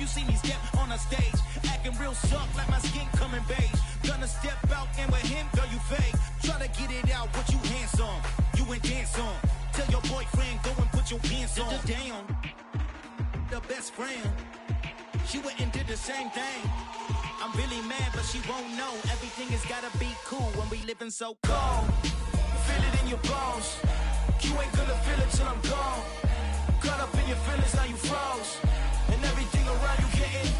you see me step on a stage, acting real suck like my skin coming beige. Gonna step out and with him, girl, you fake. Try to get it out, but you handsome. You ain't dance on. Tell your boyfriend, go and put your pants on. Down, the best friend. She went and did the same thing. I'm really mad, but she won't know. Everything has gotta be cool when we living so cold. Feel it in your bones. You ain't gonna feel it till I'm gone. Caught up in your feelings, now you froze. And everything around you getting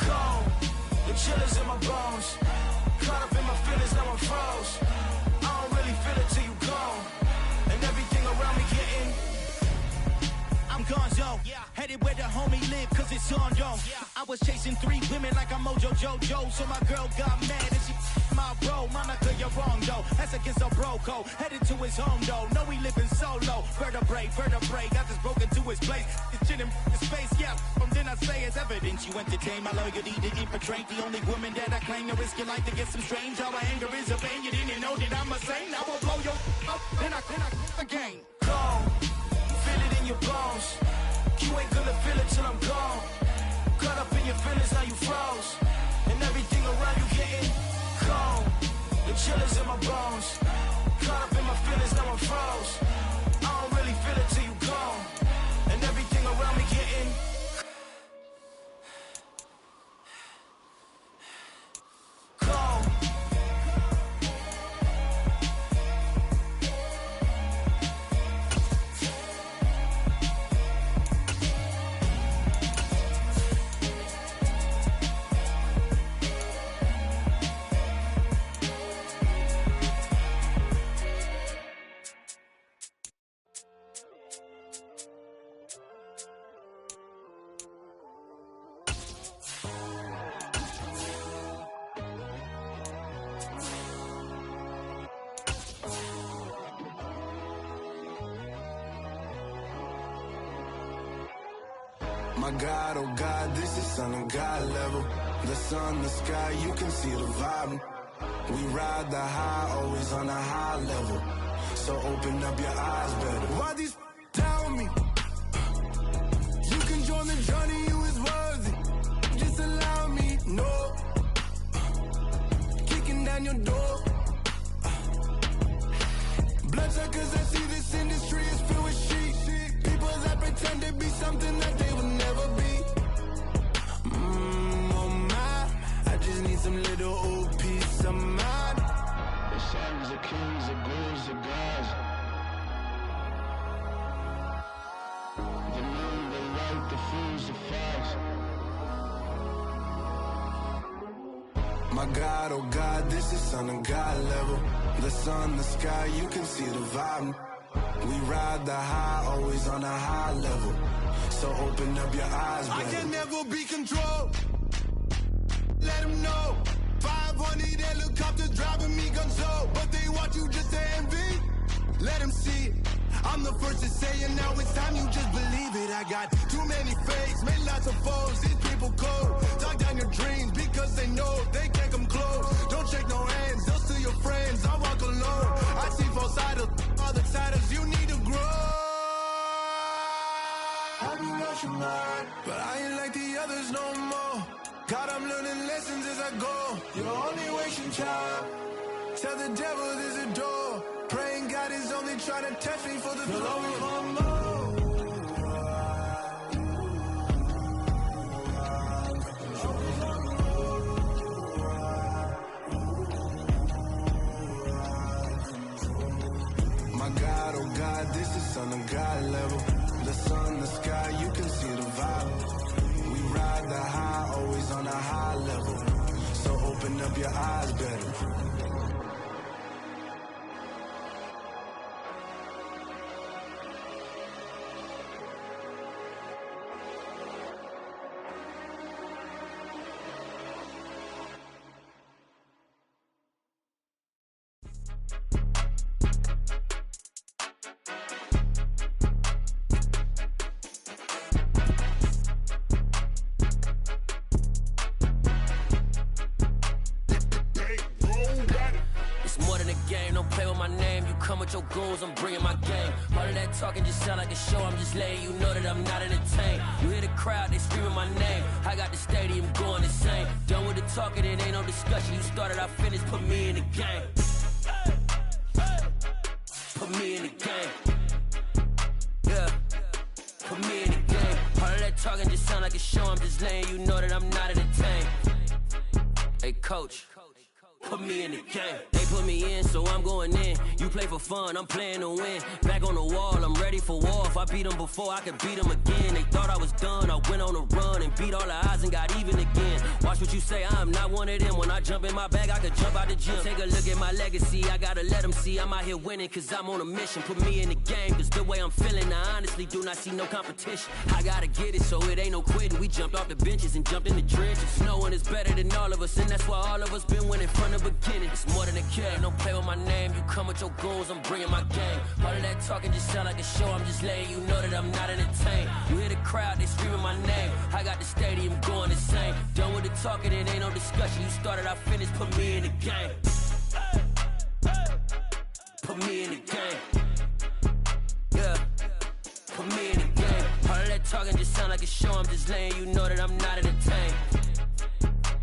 cold. The chillers in my bones. Caught up in my feelings, now I'm froze. I don't really feel it till you gone. And everything around me getting I'm gonzo, headed where the homie live, cause it's on, yo. I was chasing 3 women like I'm Mojo Jojo, so my girl got mad and she my bro. Monica, you're wrong, though. That's against a bro code. Headed to his home, though. No, we living solo. Vertebrae, got this broken to his place. It's shit in his face, yeah. From then I say it's evidence you entertain my loyalty to infiltrate. The only woman that I claim to risk your life to get some strange. All my anger is a pain. You didn't know that I'm a saint. I will blow your up, then I again. Gone. Feel it in your bones. You ain't gonna feel it till I'm gone. Caught up in your feelings, now you froze. And everything around you getting cold. The chillers in my bones. Caught up in my feelings, now I'm froze. I don't really feel it till you gone. And everything around me getting cold. My God, oh God, this is son of God level. The sun, the sky, you can see the vibe. We ride the high, always on a high level. So open up your eyes better. Why these tell me? You can join the journey, you is worthy. Just allow me, no. Kicking down your door. Bloodsuckers, I see this industry is filled with sheep. People that pretend to be something that they will never be. Oh my, I just need some little old peace of mind. The sons of kings, the ghouls, the gods. The moon, the light, the fools, the facts. My God, oh God, this is son of God level. The sun, the sky, you can see the vibe. We ride the high, always on a high level. So open up your eyes, baby. I can never be controlled. Let them know. 500 helicopters driving me gonzo. But they want you just to envy. Let them see it. I'm the first to say it, now it's time you just believe it. I got too many fakes, made lots of foes. These people cold. Talk down your dreams because they know they can't come close. Don't shake no hands, they'll steal your friends. I walk alone. I see false idols, other titles. You need to grow. I've been watching mine, but I ain't like the others no more. God, I'm learning lessons as I go. You're only wasting time. Tell the devil there's a door. Praying God is only trying to test me for the glory of more. My God, oh God, this is son of God level. The sun, the sky, you can see the vibe. We ride the high, always on a high level. So open up your eyes better. my name, you come with your goons, I'm bringing my game. All of that talking just sound like a show, I'm just letting you know that I'm not entertained. You hear the crowd, they screaming my name. I got the stadium going insane. Done with the talking, it ain't no discussion. You started, I finished, put me in the game. Put me in the game. Yeah. Put me in the game. All of that talking just sound like a show, I'm just letting you know that I'm not entertained. Hey, coach. Put me in the game. They put me in, so I'm going in. You play for fun, I'm playing to win. Back on the wall, I'm ready for war. If I beat them before, I could beat them again. They thought I was done, I went on a run and beat all the odds and got even again. Watch what you say, I'm not one of them. When I jump in my bag, I could jump out the gym. Take a look at my legacy, I gotta let them see I'm out here winning, cause I'm on a mission. Put me in the game, cause the way I'm feeling, I honestly do not see no competition. I gotta get it, so it ain't no quitting. We jumped off the benches and jumped in the trenches. No one is better than all of us, and that's why all of us been winning from the beginning. It's more than a game, don't play with my name. You come with your goons, I'm bringing my game. All of that talking just sound like a show, I'm just letting you know that I'm not entertained. You hear the crowd, they screaming my name. I got the stadium going insane. Done with the talking, it ain't no discussion. You started, I finished, put me in the game. Put me in the game. Yeah. Put me in the game. All of that talking just sound like a show, I'm just letting you know that I'm not entertained.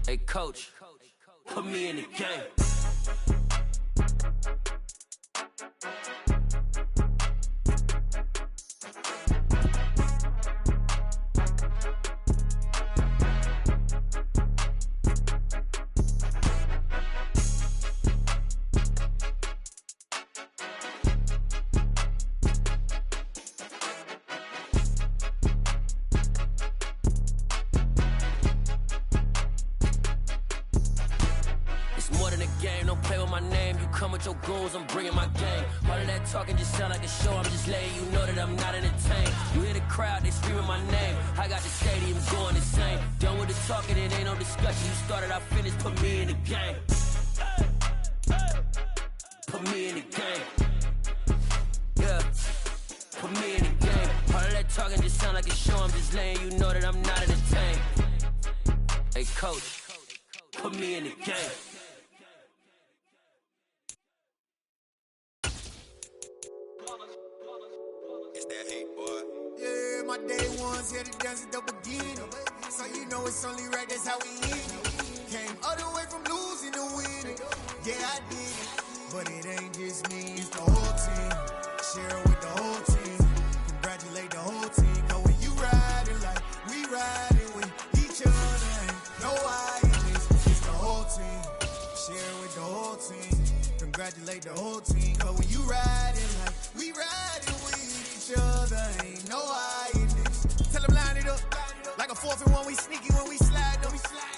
Hey, coach. Put me in the game. Your goals, I'm bringing my game. All of that talking just sound like a show, I'm just letting you know that I'm not entertained. You hear the crowd, they screaming my name. I got the stadium going insane. Done with the talking, it ain't no discussion. You started, I finished, put me in the game. Put me in the game. Yeah. Put me in the game. All of that talking just sound like a show, I'm just letting you know that I'm not entertained. Hey, coach, put me in the game. Yeah, my day ones here to dance at the beginning. So you know it's only right, that's how we end it. Came all the way from losing to winning. Yeah, I did it. But it ain't just me, it's the whole team. Share it with the whole team. Congratulate the whole team. Cause when you riding like we riding with each other, ain't no I in this. It's the whole team. Share it with the whole team. Congratulate the whole team. Cause when you riding like we riding with each other, ain't no I in this. Tell them line it up. Like a 4th and 1, we sneaky when we slide them.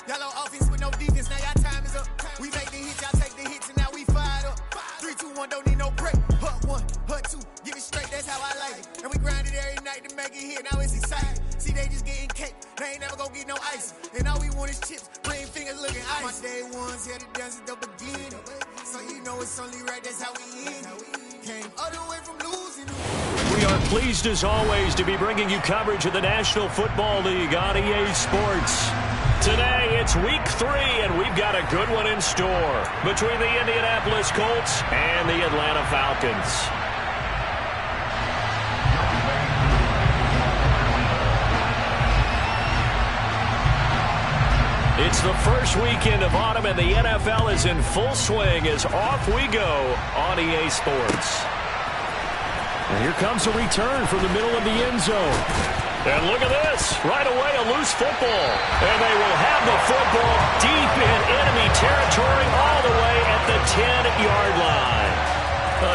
Y'all on offense with no defense, now y'all time is up. We make the hits, y'all take the hits, and now we fired up. 3, 2, 1, don't need no break. Hut 1, hut 2, give it straight, that's how I like it. And we grind it every night to make it hit, now it's exciting. See, they just getting cake, they ain't never gonna get no ice. And all we want is chips, ring fingers looking ice. My day ones here to dance at the beginning. So you know it's only right, that's how we end it. Came all the way from losing. We are pleased as always to be bringing you coverage of the National Football League on EA Sports. Today it's week 3 and we've got a good one in store between the Indianapolis Colts and the Atlanta Falcons. It's the first weekend of autumn and the NFL is in full swing as off we go on EA Sports. And here comes a return from the middle of the end zone. And look at this. Right away, a loose football. And they will have the football deep in enemy territory all the way at the 10-yard line.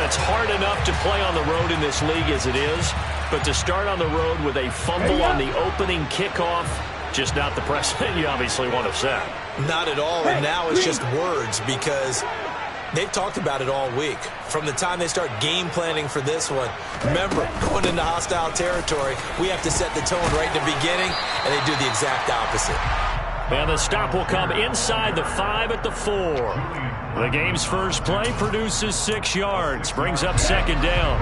It's hard enough to play on the road in this league as it is, but to start on the road with a fumble on the opening kickoff, just not the precedent you obviously want to set. Not at all, and now it's just words because they've talked about it all week. From the time they start game planning for this one, remember, going into hostile territory, we have to set the tone right in the beginning, and they do the exact opposite. And the stop will come inside the 5 at the 4. The game's first play produces 6 yards, brings up second down.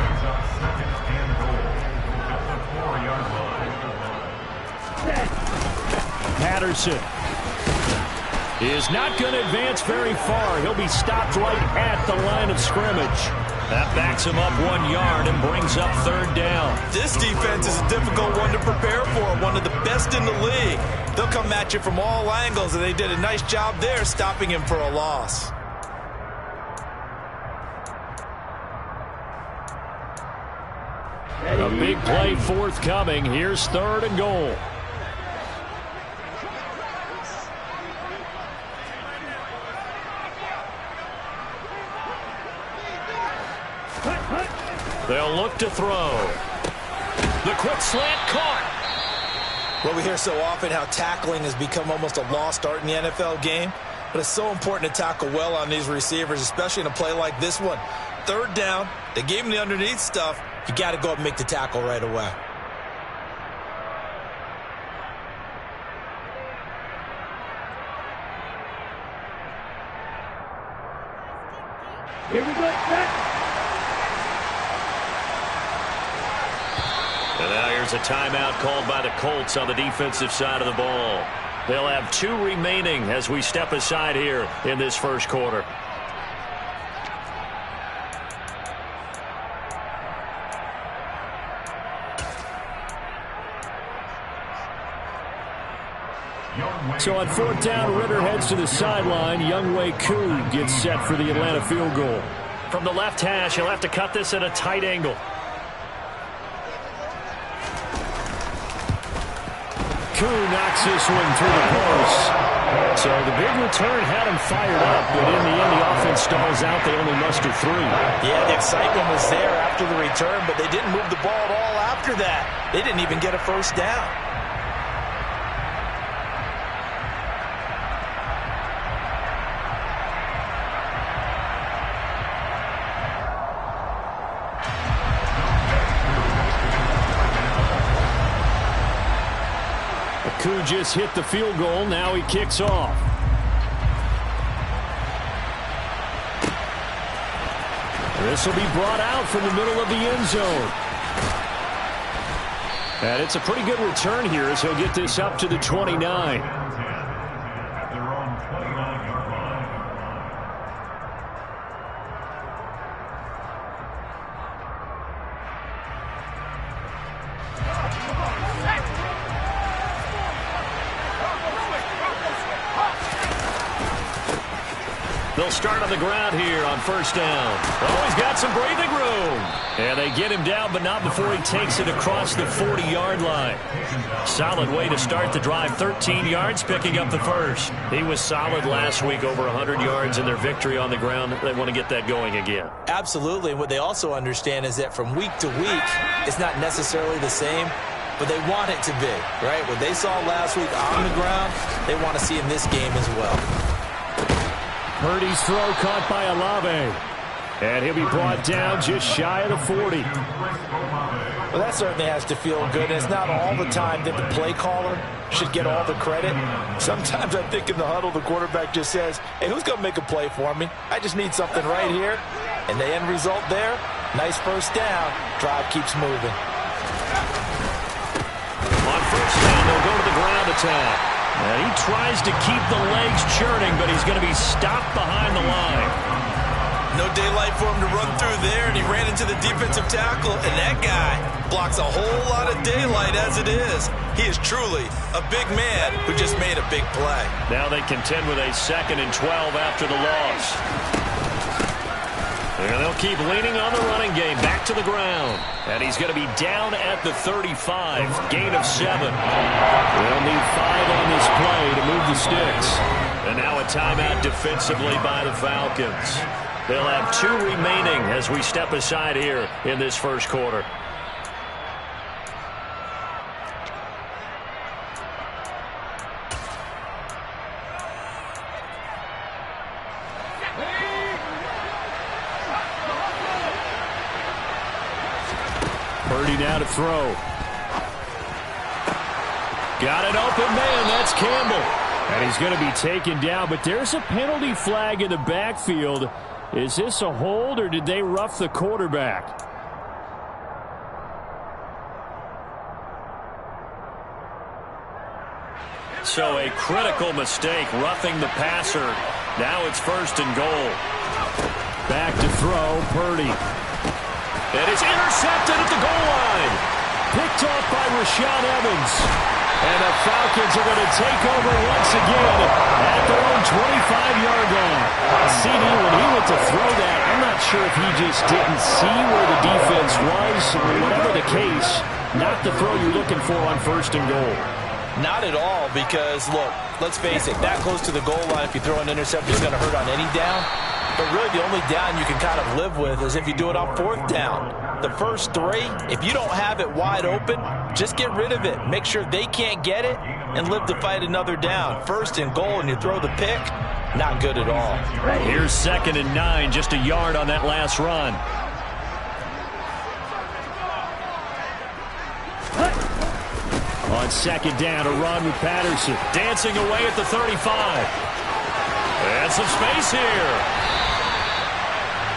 Patterson is not going to advance very far. He'll be stopped right at the line of scrimmage. That backs him up 1 yard and brings up 3rd down. This defense is a difficult one to prepare for, one of the best in the league. They'll come at you from all angles, and they did a nice job there stopping him for a loss. A big play forthcoming. Here's 3rd and goal. They'll look to throw. The quick slant caught. Well, we hear so often how tackling has become almost a lost art in the NFL game, but it's so important to tackle well on these receivers, especially in a play like this one. 3rd down, they gave him the underneath stuff. You got to go up and make the tackle right away. Here we go. And now here's a timeout called by the Colts on the defensive side of the ball. They'll have 2 remaining as we step aside here in this first quarter. So on 4th down, Ritter heads to the sideline. Younghoe Koo gets set for the Atlanta field goal. From the left hash, he'll have to cut this at a tight angle. Koo knocks this one through the post. So the big return had him fired up, but in the end, the offense stalls out. They only muster 3. Yeah, the excitement was there after the return, but they didn't move the ball at all after that. They didn't even get a 1st down. Koo just hit the field goal. Now he kicks off. This will be brought out from the middle of the end zone. And it's a pretty good return here as he'll get this up to the 29. They'll start on the ground here on 1st down. Oh, he's got some breathing room. And they get him down, but not before he takes it across the 40-yard line. Solid way to start the drive. 13 yards, picking up the first. He was solid last week, over 100 yards in their victory on the ground. They want to get that going again. Absolutely. And what they also understand is that from week to week, it's not necessarily the same, but they want it to be, right? What they saw last week on the ground, they want to see in this game as well. Purdy's throw caught by Olave. And he'll be brought down just shy of the 40. Well, that certainly has to feel good. And it's not all the time that the play caller should get all the credit. Sometimes I think in the huddle, the quarterback just says, hey, who's going to make a play for me? I just need something right here. And the end result there, nice 1st down. Drive keeps moving. On 1st down, they'll go to the ground attack. And he tries to keep the legs churning, but he's going to be stopped behind the line. No daylight for him to run through there, and he ran into the defensive tackle, and that guy blocks a whole lot of daylight as it is. He is truly a big man who just made a big play. Now they contend with a 2nd and 12 after the loss. And they'll keep leaning on the running game. Back to the ground. And he's going to be down at the 35. Gain of 7. They'll need 5 on this play to move the sticks. And now a timeout defensively by the Falcons. They'll have 2 remaining as we step aside here in this first quarter. Purdy now to throw. Got an open man. That's Campbell. And he's going to be taken down, but there's a penalty flag in the backfield. Is this a hold, or did they rough the quarterback? So a critical mistake, roughing the passer. Now it's 1st and goal. Back to throw, Purdy. And it's intercepted at the goal line. Picked off by Rashaan Evans. And the Falcons are going to take over once again at their own 25-yard line. CD, when he went to throw that, I'm not sure if he just didn't see where the defense was. Whatever the case, not the throw you're looking for on 1st and goal. Not at all, because, look, let's face it, that close to the goal line, if you throw an interception, it's going to hurt on any down. But really, the only down you can kind of live with is if you do it on 4th down. The first 3, if you don't have it wide open, just get rid of it. Make sure they can't get it and live to fight another down. 1st and goal, and you throw the pick, not good at all. Here's 2nd and 9, just a yard on that last run. On 2nd down, a run with Patterson. Dancing away at the 35. And some space here.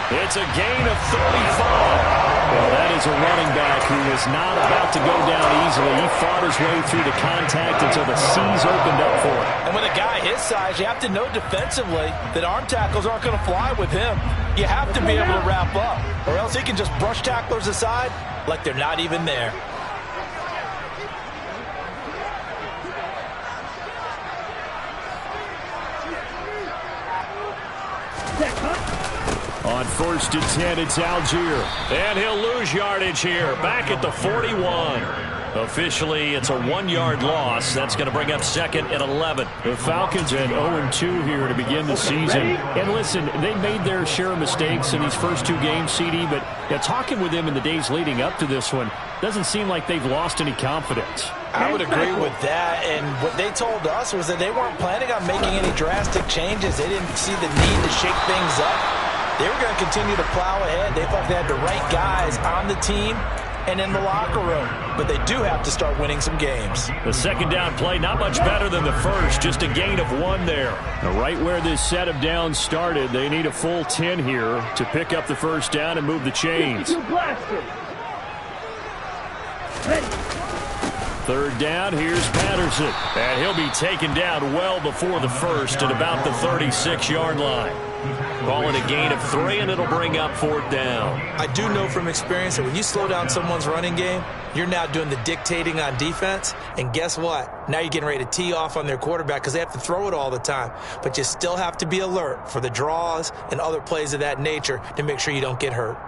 It's a gain of 35. Well, that is a running back who was not about to go down easily. He fought his way through the contact until the seas opened up for him. And with a guy his size, you have to know defensively that arm tackles aren't going to fly with him. You have to be able to wrap up, or else he can just brush tacklers aside like they're not even there. On 1st and 10, it's Algier. And he'll lose yardage here. Back at the 41. Officially, it's a 1-yard loss. That's going to bring up 2nd and 11. The Falcons at 0-2 here to begin the season. And listen, they made their share of mistakes in these first 2 games, CD, but talking with them in the days leading up to this one, doesn't seem like they've lost any confidence. I would agree with that, and what they told us was that they weren't planning on making any drastic changes. They didn't see the need to shake things up. They were going to continue to plow ahead. They thought they had the right guys on the team and in the locker room. But they do have to start winning some games. The 2nd down play, not much better than the first. Just a gain of 1 there. Now, right where this set of downs started, they need a full 10 here to pick up the 1st down and move the chains. 3rd down, here's Patterson. And he'll be taken down well before the 1st at about the 36-yard line. Call it a gain of 3, and it'll bring up 4th down. I do know from experience that when you slow down someone's running game, you're now doing the dictating on defense. And guess what? Now you're getting ready to tee off on their quarterback because they have to throw it all the time. But you still have to be alert for the draws and other plays of that nature to make sure you don't get hurt.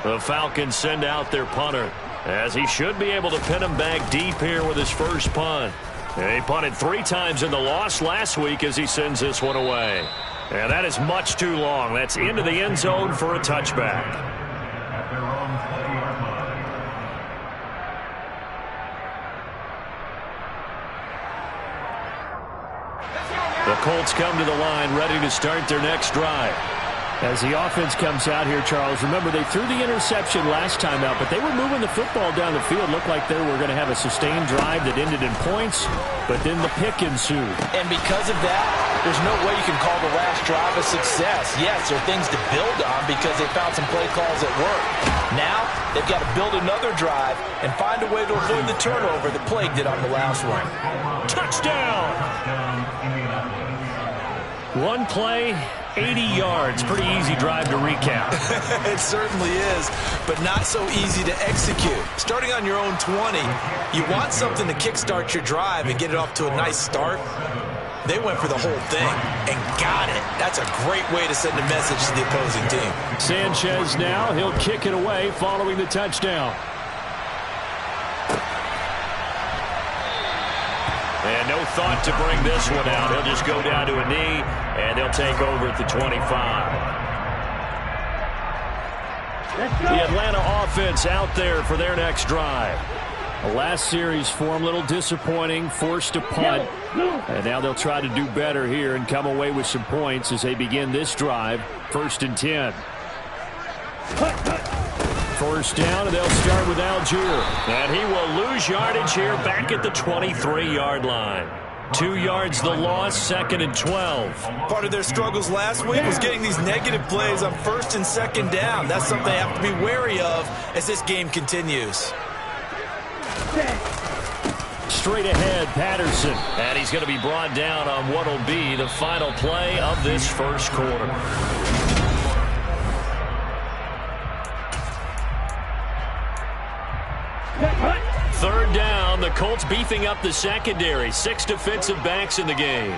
The Falcons send out their punter, as he should be able to pin him back deep here with his first punt. He punted 3 times in the loss last week as he sends this one away. And that is much too long. That's into the end zone for a touchback. The Colts come to the line, ready to start their next drive. As the offense comes out here, Charles, remember they threw the interception last time out, but they were moving the football down the field. Looked like they were going to have a sustained drive that ended in points, but then the pick ensued. And because of that, there's no way you can call the last drive a success. Yes, there are things to build on because they found some play calls that work. Now, they've got to build another drive and find a way to avoid the turnover that plagued it on the last one. Touchdown! One play, 80 yards. Pretty easy drive to recap. It certainly is, but not so easy to execute. Starting on your own 20, you want something to kickstart your drive and get it off to a nice start. They went for the whole thing and got it. That's a great way to send a message to the opposing team. Sanchez now, he'll kick it away following the touchdown. And no thought to bring this one out. He'll just go down to a knee, and they'll take over at the 25. The Atlanta offense out there for their next drive. The last series for them, a little disappointing, forced to punt. And now they'll try to do better here and come away with some points as they begin this drive. 1st and 10. First down, and they'll start with Algier. And he will lose yardage here back at the 23-yard line. 2 yards the loss, 2nd and 12. Part of their struggles last week was getting these negative plays on 1st and 2nd down. That's something they have to be wary of as this game continues. Straight ahead, Patterson. And he's going to be brought down on what will be the final play of this first quarter. Third down, the Colts beefing up the secondary. 6 defensive backs in the game.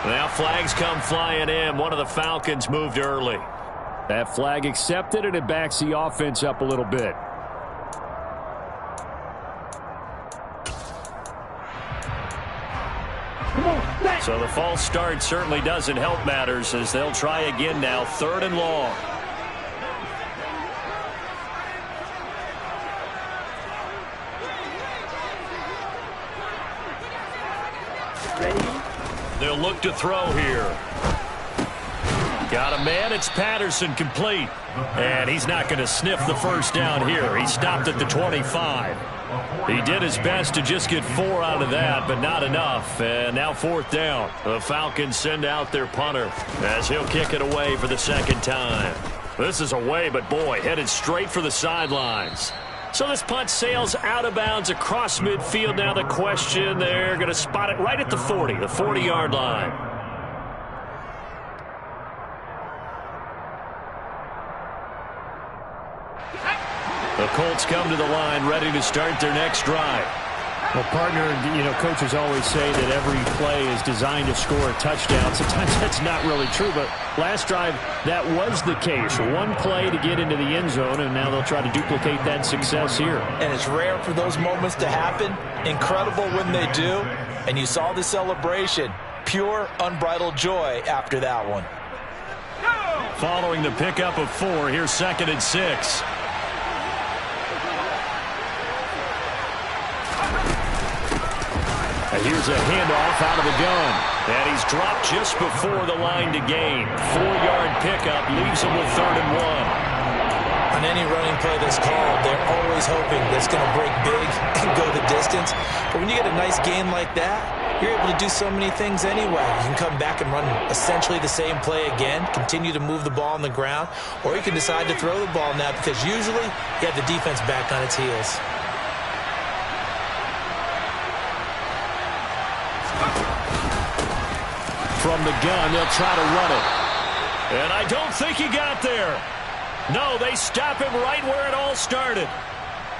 Now flags come flying in. One of the Falcons moved early. That flag accepted, and it backs the offense up a little bit. So the false start certainly doesn't help matters as they'll try again now. 3rd and long. They'll look to throw here. Got a man. It's Patterson, complete. And he's not going to sniff the first down here. He stopped at the 25. He did his best to just get 4 out of that, but not enough. And now 4th down. The Falcons send out their punter as he'll kick it away for the 2nd time. This is away, but boy, headed straight for the sidelines. So this punt sails out of bounds across midfield. Now the question, they're going to spot it right at the 40, the 40-yard line. The Colts come to the line ready to start their next drive. Well, partner, coaches always say that every play is designed to score a touchdown. Sometimes that's not really true, but last drive, that was the case. One play to get into the end zone, and now they'll try to duplicate that success here. And it's rare for those moments to happen. Incredible when they do. And you saw the celebration. Pure, unbridled joy after that one. Following the pickup of 4, here's 2nd and 6. And here's a handoff out of the gun. And he's dropped just before the line to gain. 4-yard pickup leaves him with 3rd and 1. On any running play that's called, they're always hoping that it's going to break big and go the distance. But when you get a nice gain like that, you're able to do so many things anyway. You can come back and run essentially the same play again, continue to move the ball on the ground, or you can decide to throw the ball now because usually you have the defense back on its heels. From the gun, they'll try to run it. And I don't think he got there. No, they stop him right where it all started.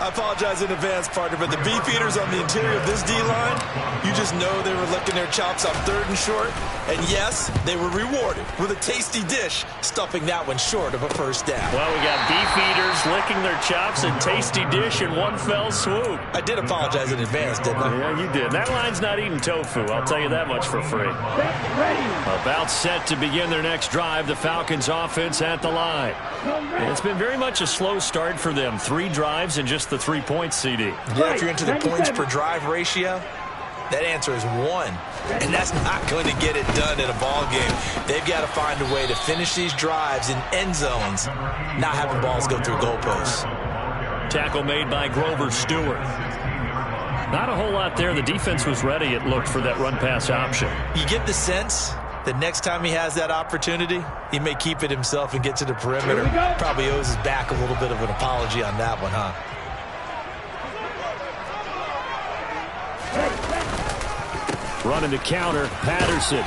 I apologize in advance, partner, but the beefeaters on the interior of this D-line, you just know they were licking their chops on 3rd and short. And yes, they were rewarded with a tasty dish, stuffing that one short of a first down. Well, we got beefeaters licking their chops and tasty dish in one fell swoop. I did apologize in advance, didn't I? Yeah, you did. That line's not eating tofu, I'll tell you that much for free. About set to begin their next drive, the Falcons offense at the line. It's been very much a slow start for them. 3 drives and just the 3 points, CD. Yeah, if you're into the points per drive ratio, that answer is 1. And that's not going to get it done in a ball game. They've got to find a way to finish these drives in end zones, not having balls go through goalposts. Tackle made by Grover Stewart. Not a whole lot there. The defense was ready, it looked, for that run-pass option. You get the sense that next time he has that opportunity, he may keep it himself and get to the perimeter. Probably owes his back a little bit of an apology on that one, huh? Running the counter, Patterson.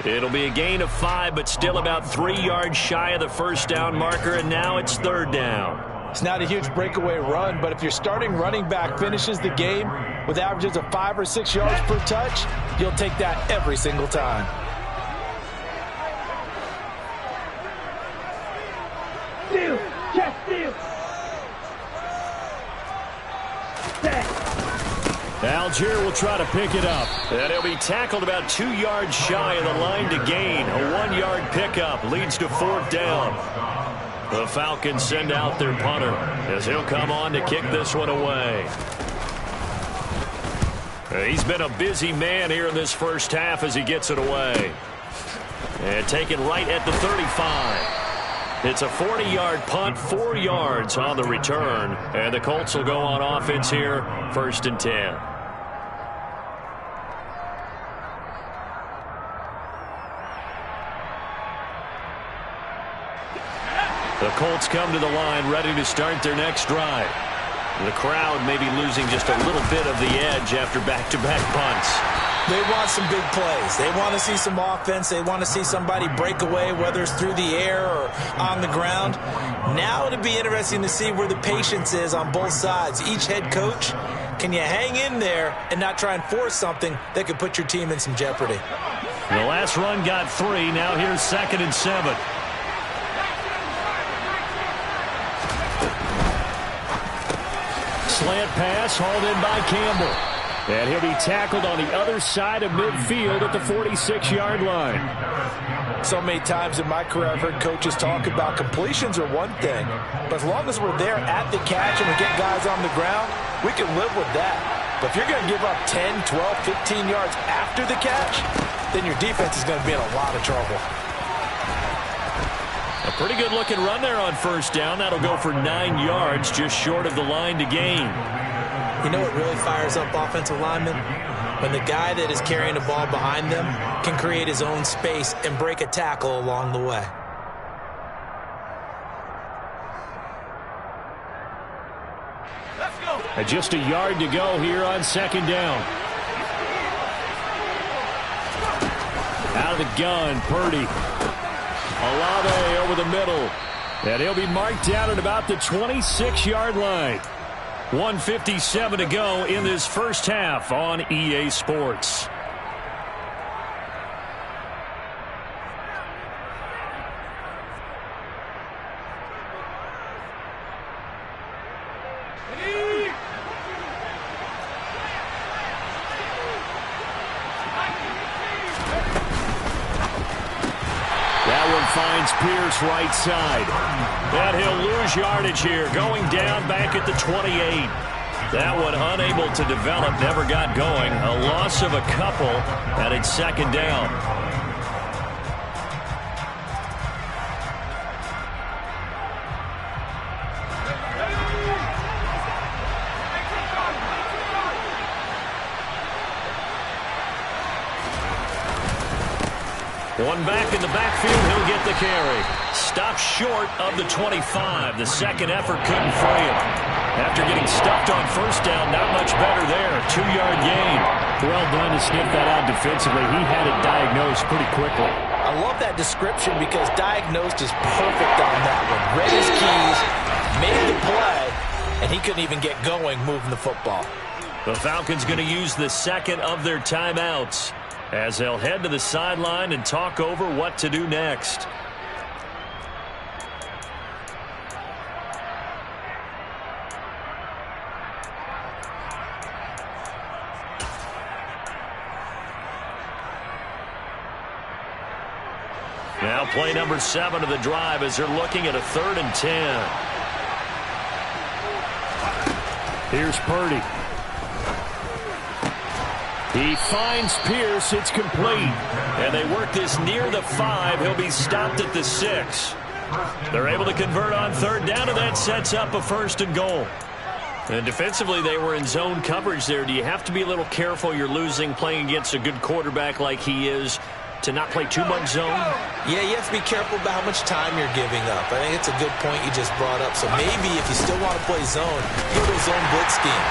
It'll be a gain of 5, but still about 3 yards shy of the first down marker, and now it's 3rd down. It's not a huge breakaway run, but if your starting running back finishes the game with averages of 5 or 6 yards per touch, you'll take that every single time. Steal, check, steal. Algier will try to pick it up. And he'll be tackled about 2 yards shy of the line to gain. A 1-yard pickup leads to 4th down. The Falcons send out their punter as he'll come on to kick this one away. He's been a busy man here in this first half as he gets it away. And taken right at the 35. It's a 40-yard punt, 4 yards on the return. And the Colts will go on offense here, 1st and 10. The Colts come to the line ready to start their next drive. The crowd may be losing just a little bit of the edge after back-to-back punts. They want some big plays. They want to see some offense. They want to see somebody break away, whether it's through the air or on the ground. Now it'll be interesting to see where the patience is on both sides. Each head coach, can you hang in there and not try and force something that could put your team in some jeopardy? The last run got 3. Now here's 2nd and 7. Slant pass hauled in by Campbell. And he'll be tackled on the other side of midfield at the 46-yard line. So many times in my career I've heard coaches talk about completions are one thing, but as long as we're there at the catch and we get guys on the ground, we can live with that. But if you're going to give up 10, 12, 15 yards after the catch, then your defense is going to be in a lot of trouble. A pretty good-looking run there on first down. That'll go for 9 yards, just short of the line to gain. You know what really fires up offensive linemen? When the guy that is carrying the ball behind them can create his own space and break a tackle along the way. Let's go. And just a yard to go here on 2nd down. Out of the gun, Purdy. Olave over the middle. And he'll be marked down at about the 26-yard line. 1:57 to go in this first half on EA Sports. Finds Pierce right side. And he'll lose yardage here. Going down back at the 28. That one unable to develop. Never got going. A loss of a couple. And it's 2nd down. One back in the backfield, he'll get the carry. Stopped short of the 25. The second effort couldn't free him. After getting stuffed on first down, not much better there. 2-yard gain. Well done to sniff that out defensively. He had it diagnosed pretty quickly. I love that description because diagnosed is perfect on that one. Read his keys, made the play, and he couldn't even get going moving the football. The Falcons going to use the second of their timeouts as they'll head to the sideline and talk over what to do next. Now play number 7 of the drive as they're looking at a 3rd and 10. Here's Purdy. He finds Pierce. It's complete. And they work this near the 5. He'll be stopped at the 6. They're able to convert on 3rd down, and that sets up a 1st and goal. And defensively, they were in zone coverage there. Do you have to be a little careful? You're losing playing against a good quarterback like he is to not play too much zone? Yeah, you have to be careful about how much time you're giving up. I think it's a good point you just brought up. So maybe if you still want to play zone, go to a zone blitz scheme.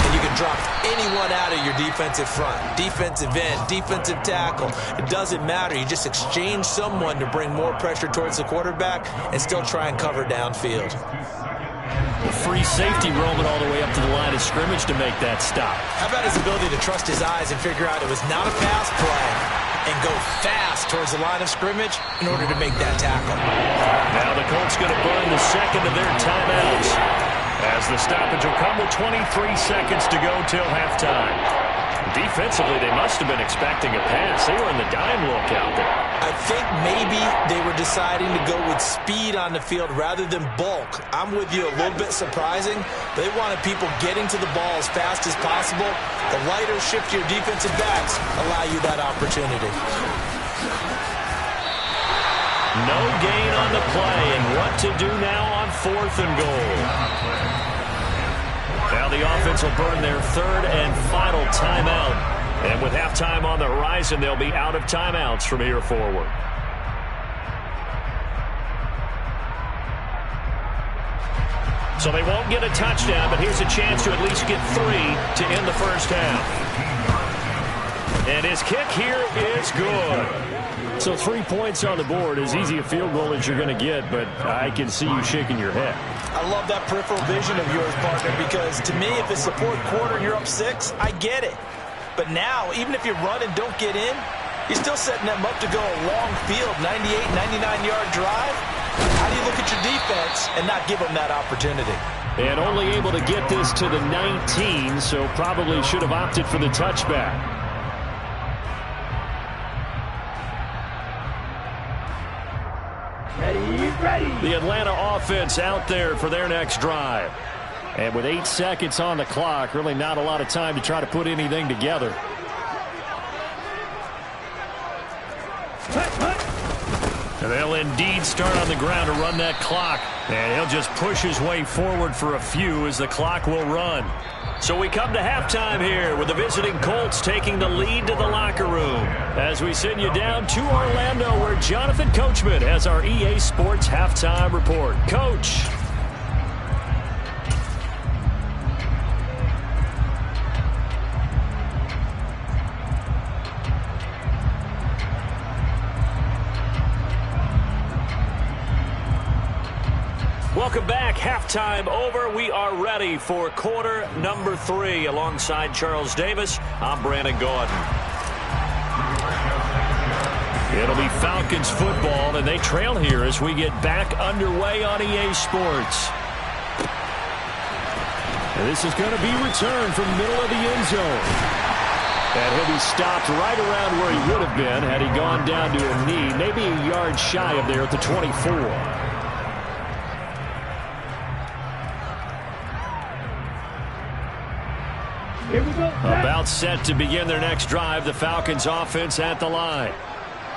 And you can drop anyone out of your defensive front. Defensive end, defensive tackle. It doesn't matter. You just exchange someone to bring more pressure towards the quarterback and still try and cover downfield. Free safety roaming all the way up to the line of scrimmage to make that stop. How about his ability to trust his eyes and figure out it was not a pass play and go fast towards the line of scrimmage in order to make that tackle. Now the Colts going to burn the second of their timeouts as the stoppage will come with 23 seconds to go till halftime. Defensively, they must have been expecting a pass. They were in the dime look out there. I think maybe they were deciding to go with speed on the field rather than bulk. I'm with you, a little bit surprising. They wanted people getting to the ball as fast as possible. The lighter, shiftier defensive backs allow you that opportunity. No gain on the play, and what to do now on 4th and goal. Now the offense will burn their 3rd and final timeout. And with halftime on the horizon, they'll be out of timeouts from here forward. So they won't get a touchdown, but here's a chance to at least get 3 to end the first half. And his kick here is good. So 3 points on the board, as easy a field goal as you're going to get, but I can see you shaking your head. I love that peripheral vision of yours, partner, because to me, if it's the fourth quarter and you're up 6, I get it. But now, even if you run and don't get in, you're still setting them up to go a long field, 98, 99-yard drive. How do you look at your defense and not give them that opportunity? And only able to get this to the 19, so probably should have opted for the touchback. Ready. The Atlanta offense out there for their next drive. And with 8 seconds on the clock, really not a lot of time to try to put anything together. And they'll indeed start on the ground to run that clock. And he'll just push his way forward for a few as the clock will run. So we come to halftime here with the visiting Colts taking the lead to the locker room. As we send you down to Orlando, where Jonathan Coachman has our EA Sports halftime report. Coach. Welcome back. Halftime over. We are ready for quarter number 3. Alongside Charles Davis, I'm Brandon Gaudin. It'll be Falcons football, and they trail here as we get back underway on EA Sports. And this is going to be returned from the middle of the end zone. And he'll be stopped right around where he would have been had he gone down to a knee, maybe a yard shy of there at the 24. Here we go. About set to begin their next drive, the Falcons offense at the line.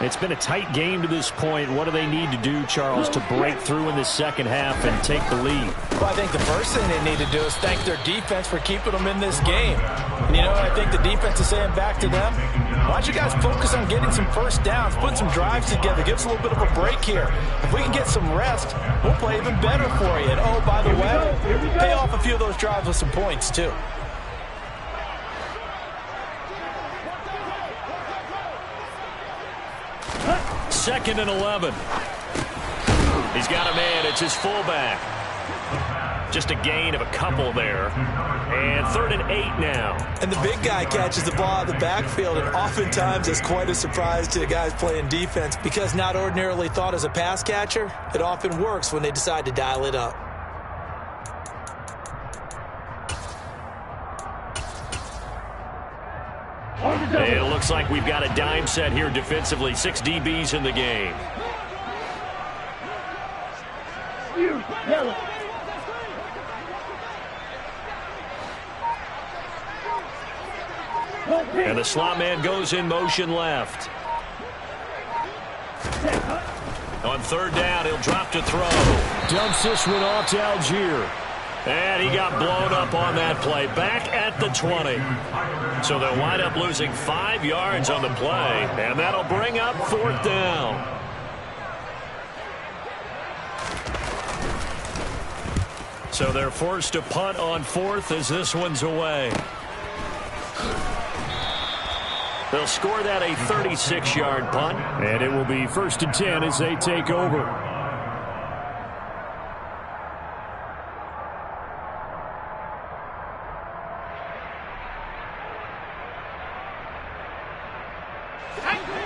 It's been a tight game to this point. What do they need to do, Charles, to break through in the second half and take the lead? Well, I think the first thing they need to do is thank their defense for keeping them in this game. And you know what I think the defense is saying back to them? Why don't you guys focus on getting some first downs, putting some drives together, give us a little bit of a break here. If we can get some rest, we'll play even better for you. And, oh, by the way, pay off a few of those drives with some points, too. Second and 11. He's got a man. It's his fullback. Just a gain of a couple there. And 3rd and 8 now. And the big guy catches the ball out of the backfield, and oftentimes it's quite a surprise to the guys playing defense because not ordinarily thought as a pass catcher, it often works when they decide to dial it up. It looks like we've got a dime set here defensively. 6 DBs in the game. Yellow. And the slot man goes in motion left. On 3rd down, he'll drop to throw. Dumps this one off to Algier. And he got blown up on that play. Back at the 20. So they'll wind up losing 5 yards on the play. And that'll bring up 4th down. So they're forced to punt on 4th as this one's away. They'll score that a 36-yard punt. And it will be 1st and 10 as they take over.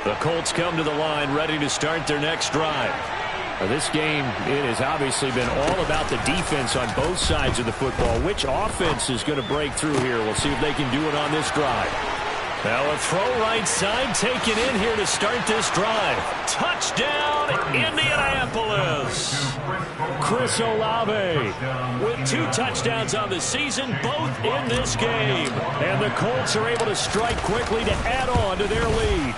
The Colts come to the line ready to start their next drive. Now, this game, it has obviously been all about the defense on both sides of the football. Which offense is going to break through here? We'll see if they can do it on this drive. Now a throw right side taken in here to start this drive. Touchdown, Indianapolis. Chris Olave with 2 touchdowns on the season, both in this game. And the Colts are able to strike quickly to add on to their lead.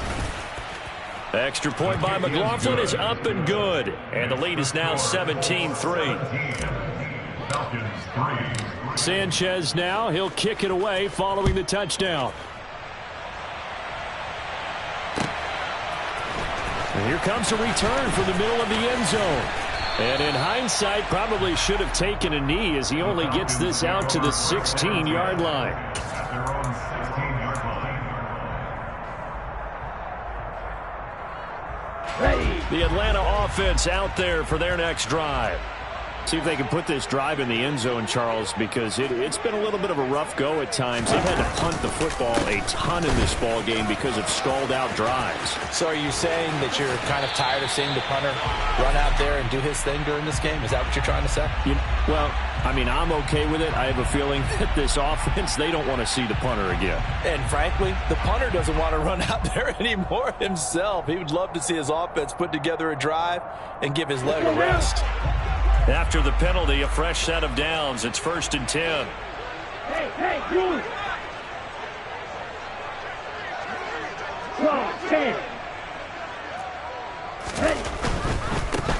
Extra point by McLaughlin is up and good. And the lead is now 17-3. Sanchez now, he'll kick it away following the touchdown. And here comes a return from the middle of the end zone. And in hindsight, probably should have taken a knee as he only gets this out to the 16-yard line. The Atlanta offense out there for their next drive. See if they can put this drive in the end zone, Charles, because it's been a little bit of a rough go at times. They've had to punt the football a ton in this ball game because of stalled-out drives. So are you saying that you're kind of tired of seeing the punter run out there and do his thing during this game? Is that what you're trying to say? Well, I mean, I'm okay with it. I have a feeling that this offense, they don't want to see the punter again. And frankly, the punter doesn't want to run out there anymore himself. He would love to see his offense put together a drive and give his leg a rest. After the penalty, a fresh set of downs. It's 1st and 10. Hey, Jules. 10. Ready.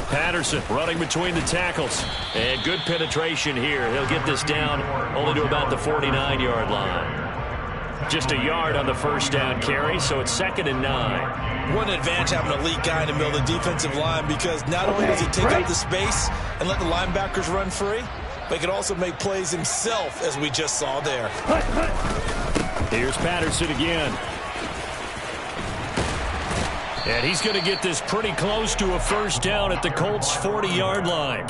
Patterson running between the tackles. And good penetration here. He'll get this down only to about the 49-yard line. Just a yard on the first down carry, so it's 2nd and 9. What an advantage having an elite guy in the middle of the defensive line, because not only does he take up the space and let the linebackers run free, but he can also make plays himself, as we just saw there. Here's Patterson again. And he's going to get this pretty close to a first down at the Colts' 40-yard line.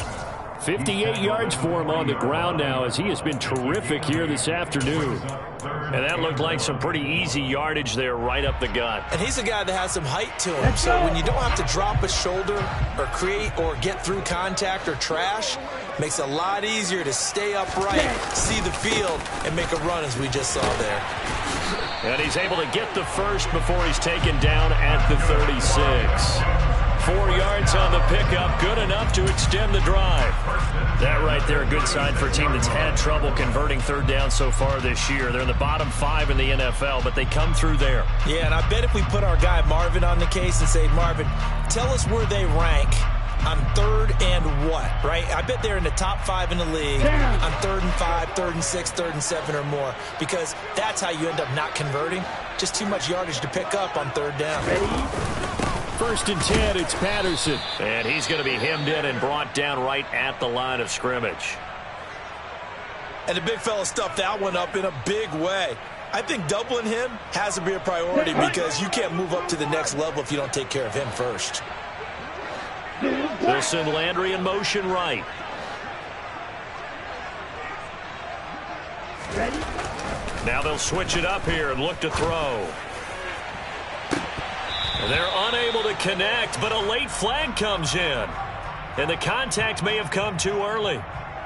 58 yards for him on the ground now, as he has been terrific here this afternoon. And that looked like some pretty easy yardage there right up the gut. And he's a guy that has some height to him. So when you don't have to drop a shoulder or create or get through contact or trash, makes it a lot easier to stay upright, see the field, and make a run, as we just saw there. And he's able to get the first before he's taken down at the 36. 4 yards on the pickup, good enough to extend the drive. That right there, a good sign for a team that's had trouble converting third down so far this year. They're in the bottom 5 in the NFL, but they come through there. Yeah, and I bet if we put our guy Marvin on the case and say, Marvin, tell us where they rank on 3rd and what, right? I bet they're in the top 5 in the league on 3rd and 5, 3rd and 6, 3rd and 7 or more, because that's how you end up not converting. Just too much yardage to pick up on 3rd down. 1st and 10, it's Patterson. And he's going to be hemmed in and brought down right at the line of scrimmage. And the big fella stuffed that one up in a big way. I think doubling him has to be a priority, because you can't move up to the next level if you don't take care of him first. They'll send Landry in motion right. Ready. Now they'll switch it up here and look to throw. They're unable to connect, but a late flag comes in. And the contact may have come too early.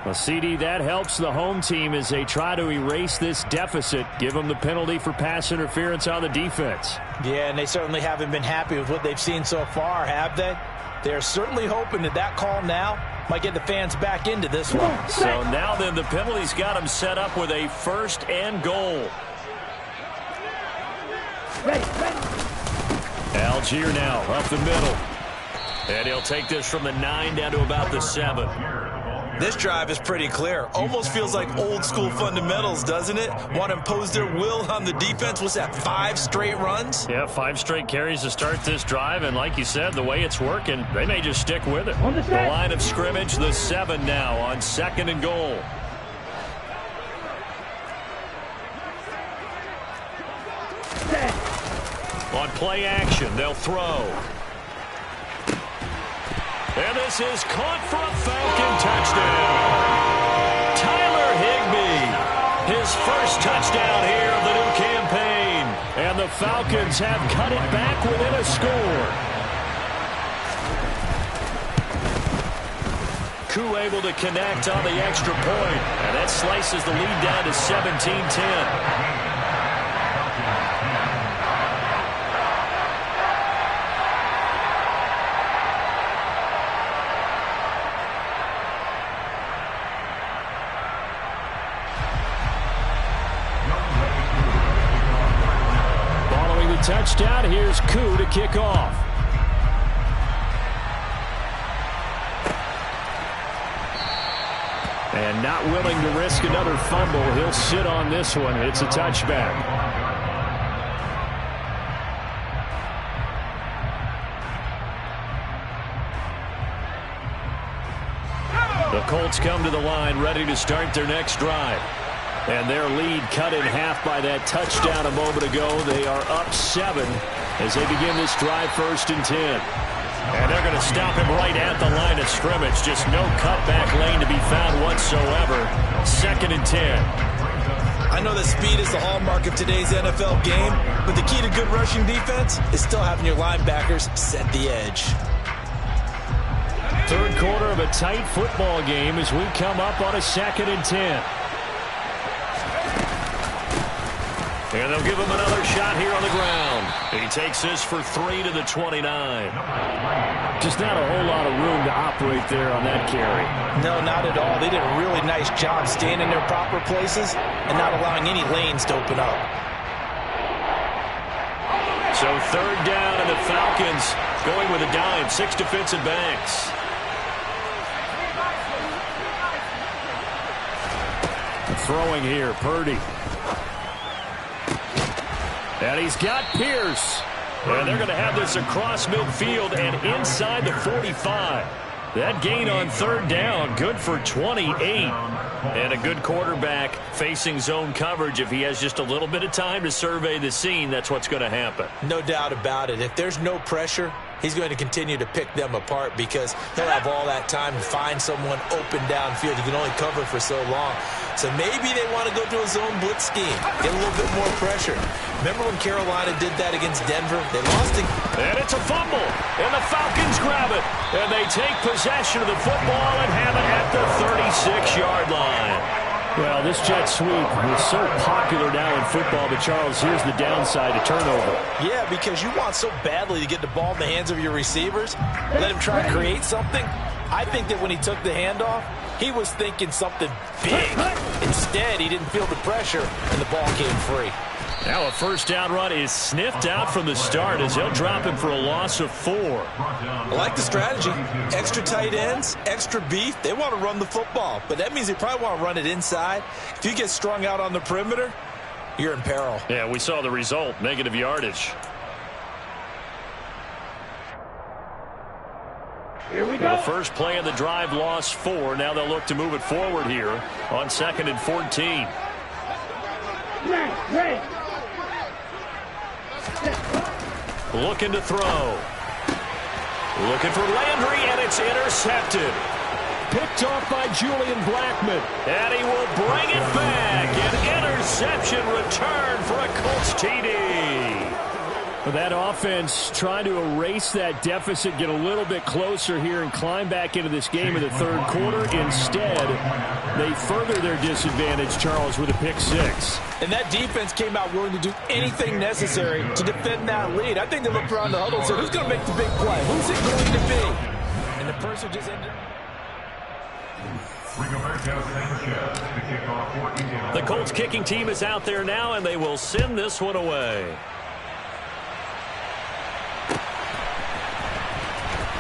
Well, CD, that helps the home team as they try to erase this deficit, give them the penalty for pass interference on the defense. Yeah, and they certainly haven't been happy with what they've seen so far, have they? They're certainly hoping that call now might get the fans back into this one. So now then, the penalty's got them set up with a 1st and goal. Ready. Algier now up the middle. And he'll take this from the 9 down to about the 7. This drive is pretty clear. Almost feels like old school fundamentals, doesn't it? Want to impose their will on the defense. What's that, 5 straight runs? Yeah, 5 straight carries to start this drive. And like you said, the way it's working, they may just stick with it. The line of scrimmage, the 7 now on 2nd and goal. On play action, they'll throw. And this is caught for a Falcon touchdown. Tyler Higbee, his first touchdown here of the new campaign. And the Falcons have cut it back within a score. Koo able to connect on the extra point. And that slices the lead down to 17-10. Touchdown. Here's Koo to kick off. And not willing to risk another fumble. He'll sit on this one. It's a touchback. The Colts come to the line ready to start their next drive. And their lead cut in half by that touchdown a moment ago. They are up 7 as they begin this drive, 1st and 10. And they're going to stop him right at the line of scrimmage. Just no cutback lane to be found whatsoever. 2nd and 10. I know that speed is the hallmark of today's NFL game, but the key to good rushing defense is still having your linebackers set the edge. 3rd quarter of a tight football game as we come up on a 2nd and 10. And they'll give him another shot here on the ground. He takes this for 3 to the 29. Just not a whole lot of room to operate there on that carry. No, not at all. They did a really nice job staying in their proper places and not allowing any lanes to open up. So 3rd down, and the Falcons going with a dime. 6 defensive backs. Throwing here, Purdy. And he's got Pierce. And they're going to have this across midfield and inside the 45. That gain on 3rd down, good for 28. And a good quarterback facing zone coverage. If he has just a little bit of time to survey the scene, that's what's going to happen. No doubt about it. If there's no pressure, he's going to continue to pick them apart because he'll have all that time to find someone open downfield. He can only cover for so long. So maybe they want to go to a zone blitz scheme, get a little bit more pressure. Remember when Carolina did that against Denver? They lost it. And it's a fumble. And the Falcons grab it. And they take possession of the football and have it at the 36-yard line. Well, this jet sweep is so popular now in football, but Charles, here's the downside to turnover. Yeah, because you want so badly to get the ball in the hands of your receivers, let him try and create something. I think that when he took the handoff, he was thinking something big. Instead, he didn't feel the pressure, and the ball came free. Now a 1st down run is sniffed out from the start as they'll drop him for a loss of 4. I like the strategy. Extra tight ends, extra beef. They want to run the football, but that means they probably want to run it inside. If you get strung out on the perimeter, you're in peril. Yeah, we saw the result, negative yardage. Here we go. The first play of the drive lost 4. Now they'll look to move it forward here on 2nd and 14. Ready. Looking to throw. Looking for Landry, and it's intercepted. Picked off by Julian Blackmon. And he will bring it back. An interception return for a Colts TD. That offense trying to erase that deficit, get a little bit closer here and climb back into this game in the 3rd quarter. Instead, they further their disadvantage, Charles, with a pick 6. And that defense came out willing to do anything necessary to defend that lead. I think they looked around the huddle and said, who's going to make the big play? Who's it going to be? And the person just ended. The Colts kicking team is out there now, and they will send this one away.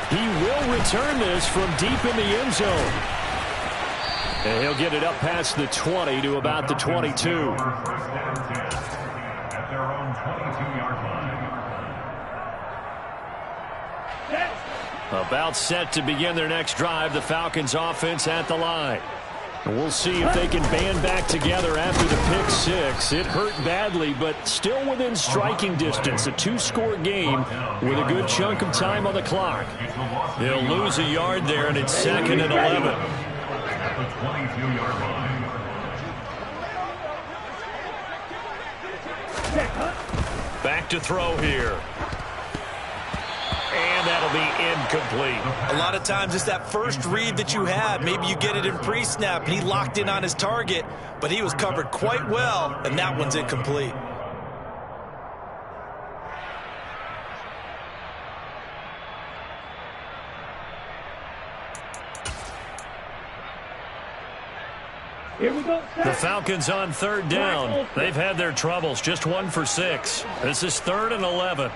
He will return this from deep in the end zone. And he'll get it up past the 20 to about the 22. About set to begin their next drive, the Falcons offense at the line. And we'll see if they can band back together after the pick 6. It hurt badly, but still within striking distance. A 2-score game with a good chunk of time on the clock. They'll lose a yard there, and it's 2nd and 11. Back to throw here. And that'll be incomplete. A lot of times it's that first read that you have. Maybe you get it in pre-snap, and he locked in on his target, but he was covered quite well, and that one's incomplete. Here we go. The Falcons on 3rd down. They've had their troubles. Just 1 for 6. This is 3rd and 11.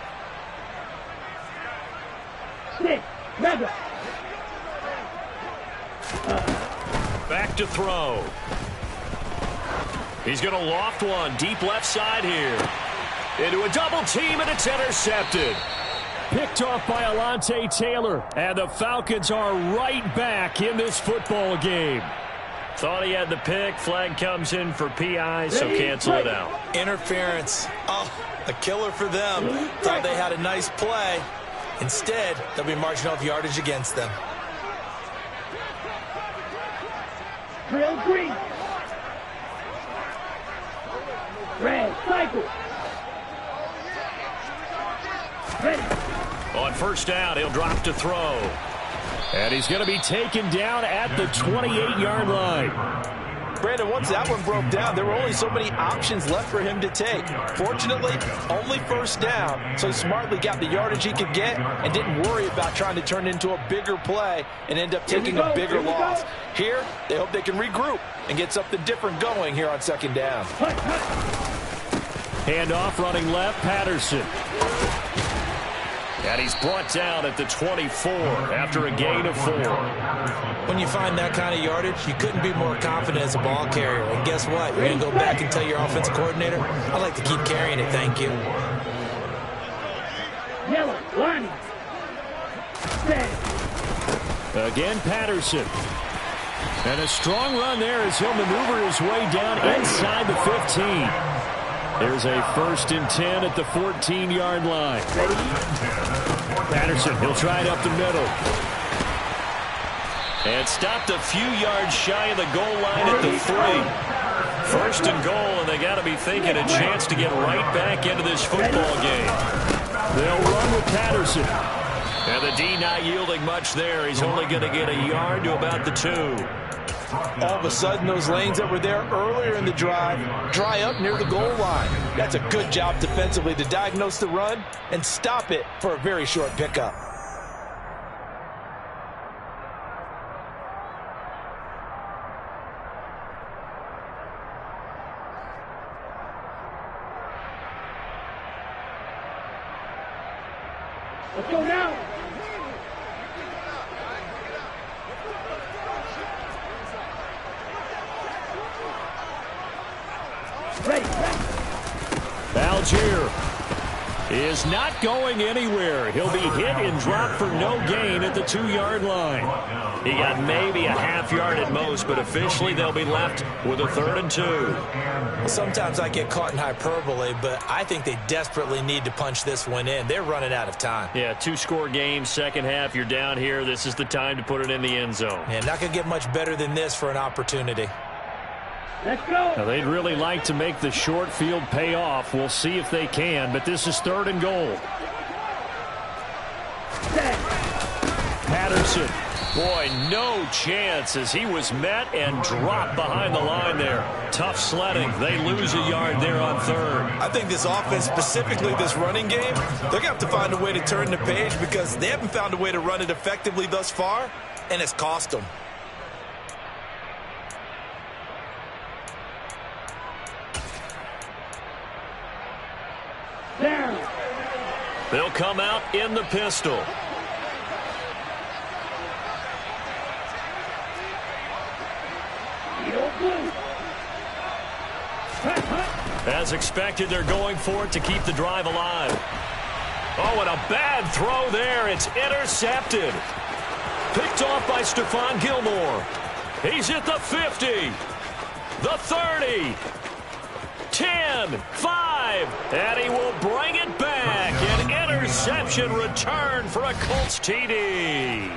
Back to throw. He's going to loft one deep left side here. Into a double team, and it's intercepted. Picked off by Alontae Taylor. And the Falcons are right back in this football game. Thought he had the pick. Flag comes in for PI, so cancel it out. Interference. Oh, a killer for them. Thought they had a nice play. Instead, they'll be marching off yardage against them. Drill green. Red, cycle. Ready. On first down, he'll drop to throw. And he's going to be taken down at the 28-yard line. Brandon, once that one broke down, there were only so many options left for him to take. Fortunately, only first down, so he smartly got the yardage he could get and didn't worry about trying to turn it into a bigger play and end up taking a bigger loss. Here, they hope they can regroup and get something different going here on second down. Handoff running left, Patterson. And he's brought down at the 24 after a gain of 4. When you find that kind of yardage, you couldn't be more confident as a ball carrier. And guess what? You're going to go back and tell your offensive coordinator, I'd like to keep carrying it, thank you. Yellow, line. Again, Patterson. And a strong run there as he'll maneuver his way down inside the 15. There's a 1st and 10 at the 14-yard line. Patterson, he'll try it up the middle. And stopped a few yards shy of the goal line at the 3. 1st and goal, and they got to be thinking a chance to get right back into this football game. They'll run with Patterson. And the D not yielding much there. He's only going to get a yard to about the 2. All of a sudden, those lanes that were there earlier in the drive dry up near the goal line. That's a good job defensively to diagnose the run and stop it for a very short pickup. Let's go now. Algier is not going anywhere. He'll be hit and dropped for no gain at the 2-yard line. He got maybe a half yard at most, but officially they'll be left with a 3rd and 2. Well, sometimes I get caught in hyperbole, but I think they desperately need to punch this one in. They're running out of time. Yeah, 2-score game, second half. You're down here. This is the time to put it in the end zone. Yeah, not going to get much better than this for an opportunity. Let's go. Now, they'd really like to make the short field pay off. We'll see if they can, but this is 3rd and goal. Patterson. Boy, no chance as he was met and dropped behind the line there. Tough sledding. They lose a yard there on 3rd. I think this offense, specifically this running game, they're going to have to find a way to turn the page because they haven't found a way to run it effectively thus far, and it's cost them. Down. They'll come out in the pistol. As expected, they're going for it to keep the drive alive. Oh, and a bad throw there. It's intercepted. Picked off by Stephon Gilmore. He's at the 50, the 30, 10, 5, and he will bring it back. An interception return for a Colts TD.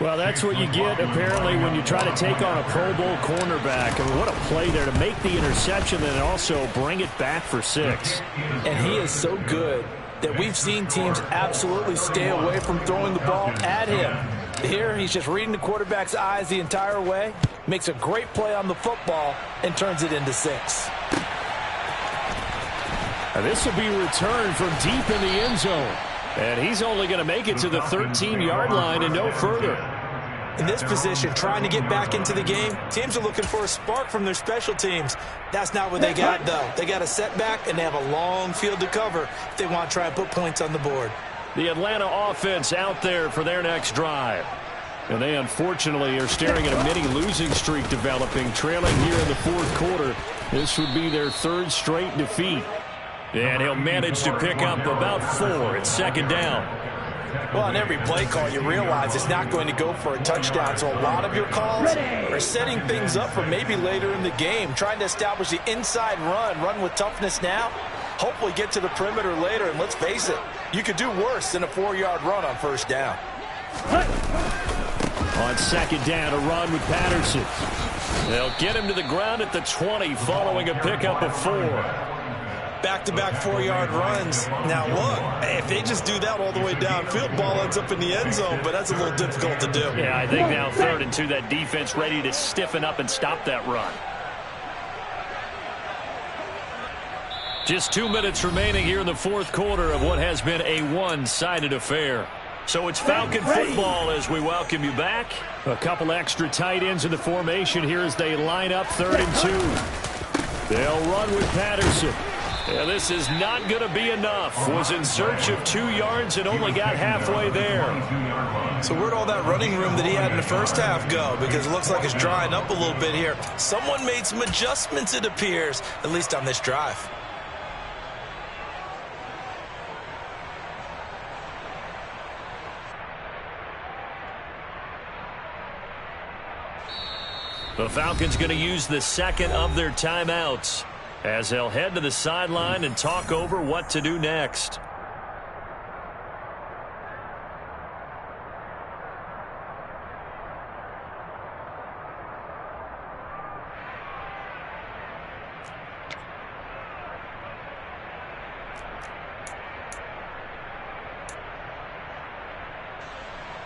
Well, that's what you get, apparently, when you try to take on a Pro Bowl cornerback. I mean, what a play there to make the interception and also bring it back for 6. And he is so good that we've seen teams absolutely stay away from throwing the ball at him. Here, he's just reading the quarterback's eyes the entire way, makes a great play on the football, and turns it into 6. And this will be returned from deep in the end zone. And he's only going to make it to the 13-yard line and no further. In this position, trying to get back into the game, teams are looking for a spark from their special teams. That's not what they got, though. They got a setback, and they have a long field to cover if they want to try and put points on the board. The Atlanta offense out there for their next drive. And they, unfortunately, are staring at a mini losing streak developing, trailing here in the 4th quarter. This would be their 3rd straight defeat. And he'll manage to pick up about 4 at 2nd down. Well, on every play call, you realize it's not going to go for a touchdown, so a lot of your calls are setting things up for maybe later in the game, trying to establish the inside run with toughness now, hopefully get to the perimeter later, and let's face it, you could do worse than a 4-yard run on first down. On second down, a run with Patterson. They'll get him to the ground at the 20 following a pickup of 4. Back-to-back 4-yard runs. Now, look, if they just do that all the way downfield, ball ends up in the end zone, but that's a little difficult to do. Yeah, I think now 3rd and 2, that defense ready to stiffen up and stop that run. Just 2 minutes remaining here in the 4th quarter of what has been a one-sided affair. So it's Falcon football as we welcome you back. A couple extra tight ends in the formation here as they line up 3rd and 2. They'll run with Patterson. Yeah, this is not going to be enough. Was in search of 2 yards and only got halfway there. So where'd all that running room that he had in the first half go? Because it looks like it's drying up a little bit here. Someone made some adjustments, it appears, at least on this drive. The Falcons going to use the second of their timeouts as they'll head to the sideline and talk over what to do next.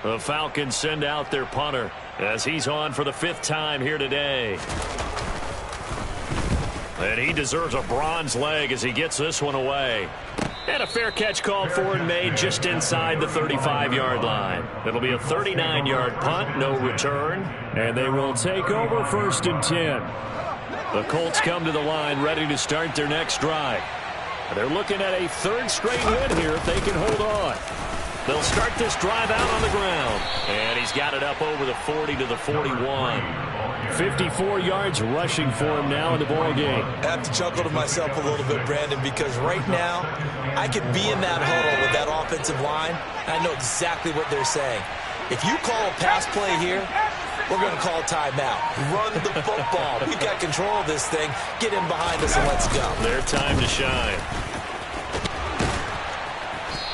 The Falcons send out their punter as he's on for the 5th time here today. And he deserves a bronze leg as he gets this one away. And a fair catch called for and made just inside the 35-yard line. It'll be a 39-yard punt, no return. And they will take over 1st and 10. The Colts come to the line ready to start their next drive. They're looking at a 3rd straight win here if they can hold on. They'll start this drive out on the ground. And he's got it up over the 40 to the 41. 54 yards rushing for him now in the ball game. I have to chuckle to myself a little bit, Brandon, because right now I could be in that huddle with that offensive line. I know exactly what they're saying. If you call a pass play here, we're going to call timeout. Run the football. We've got control of this thing. Get in behind us and let's go. Their time to shine.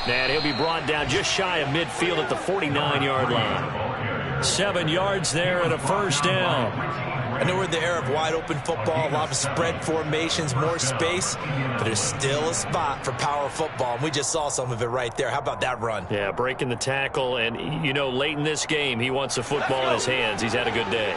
And he'll be brought down just shy of midfield at the 49-yard line. 7 yards there and a 1st down. I know we're in the era of wide-open football, a lot of spread formations, more space, but there's still a spot for power football, and we just saw some of it right there. How about that run? Yeah, breaking the tackle, and, you know, late in this game, he wants the football in his hands. He's had a good day.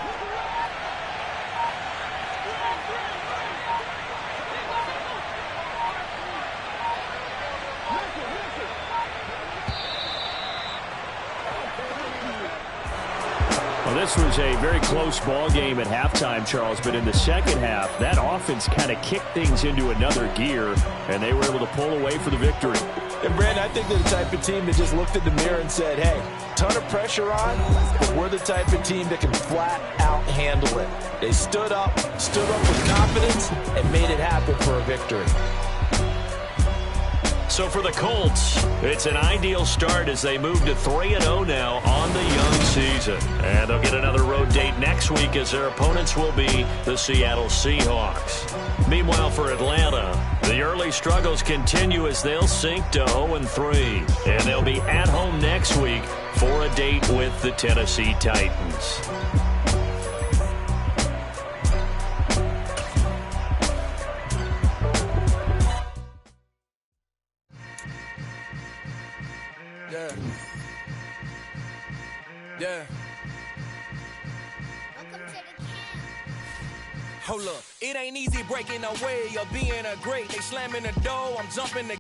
This was a very close ball game at halftime, Charles, but in the second half, that offense kind of kicked things into another gear, and they were able to pull away for the victory. And, Brandon, I think they're the type of team that just looked in the mirror and said, hey, ton of pressure on, but we're the type of team that can flat out handle it. They stood up with confidence, and made it happen for a victory. So for the Colts, it's an ideal start as they move to 3-0 now on the young season. And they'll get another road date next week as their opponents will be the Seattle Seahawks. Meanwhile, for Atlanta, the early struggles continue as they'll sink to 0-3. And they'll be at home next week for a date with the Tennessee Titans. Yeah. Hold up. It ain't easy breaking away or being a great. They slamming the door, I'm jumping the